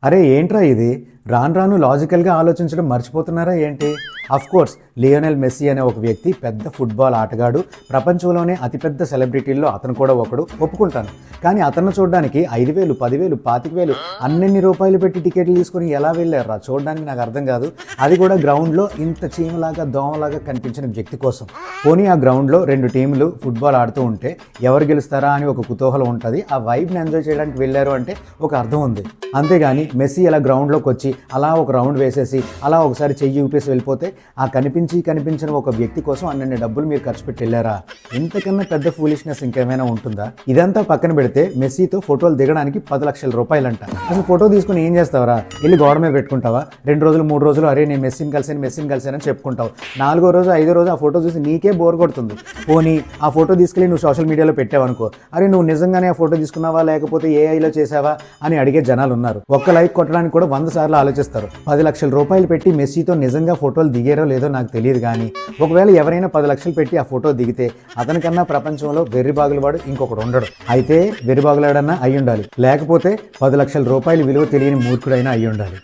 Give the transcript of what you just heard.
అరే ఏంట్రా ఇది? రాను రాను లాజికల్గా ఆలోచించడం మర్చిపోతున్నారా ఏంటి? కోర్స్ లియోనెల్ మెస్సీ అనే ఒక వ్యక్తి పెద్ద ఫుట్బాల్ ఆటగాడు, ప్రపంచంలోనే అతిపెద్ద సెలబ్రిటీల్లో అతను కూడా ఒకడు, ఒప్పుకుంటాను. కానీ అతను చూడడానికి 5,000, 10,000, 25,000 అన్నెన్ని రూపాయలు పెట్టి టికెట్లు తీసుకుని ఎలా వెళ్ళారా చూడడానికి నాకు అర్థం కాదు. అది కూడా గ్రౌండ్లో ఇంత చీమలాగా దోమలాగా కనిపించిన వ్యక్తి కోసం. పోనీ ఆ గ్రౌండ్లో 2 టీంలు ఫుట్బాల్ ఆడుతూ ఉంటే ఎవరు గెలుస్తారా అని ఒక కుతూహలం ఉంటుంది. ఆ వైబ్ని ఎంజాయ్ చేయడానికి వెళ్ళారు అంటే ఒక అర్థం ఉంది. అంతేగాని మెస్సీ అలా గ్రౌండ్లోకి వచ్చి అలా ఒక రౌండ్ వేసేసి అలా ఒకసారి చెయ్యి ఊపేసి వెళ్ళిపోతే ఆ కనిపించిన ఒక వ్యక్తి కోసం అన్నన్ని డబ్బులు మీరు ఖర్చు పెట్టి వెళ్ళారా? ఇంతకన్నా పెద్ద ఫూలిష్నెస్ ఇంకేమైనా ఉంటుందా? ఇదంతా పక్కన పెడితే మెస్సీతో ఫోటోలు దిగడానికి 10 లక్షల రూపాయలంట. అసలు ఫోటో తీసుకుని ఏం చేస్తావరా? వెళ్ళి గోడ మీద పెట్టుకుంటావా? 2 రోజులు 3 రోజులు అరే నేను మెస్సీని కలిసానని చెప్పుకుంటావు. 4వ రోజు 5వ రోజు ఆ ఫోటో చూసి నీకే బోర్ కొడుతుంది. పోనీ ఆ ఫోటో తీసుకెళ్ళి నువ్వు సోషల్ మీడియాలో పెట్టావనుకో, అరే నువ్వు నిజంగానే ఆ ఫోటో తీసుకున్నావా లేకపోతే ఏఐలో చేసావా అని అడిగే జనాలు ఉన్నారు. ఒక్క లైక్ కొట్టడానికి కూడా 100 సార్లు ఆలోచిస్తారు. 10 లక్షల రూపాయలు పెట్టి మెస్సీతో నిజంగా ఫోటోలు దిగారో లేదో నాకు తెలియదు. కానీ ఒకవేళ ఎవరైనా 10 లక్షలు పెట్టి ఆ ఫోటో దిగితే అతనికన్నా ప్రపంచంలో వెర్రిబాగులవాడు ఇంకొకడు ఉండడు. అయితే వెర్రిబాగులాడన్నా అయి ఉండాలి, లేకపోతే 10 లక్షల రూపాయలు విలువ తెలియని మూర్ఖుడైనా అయి ఉండాలి.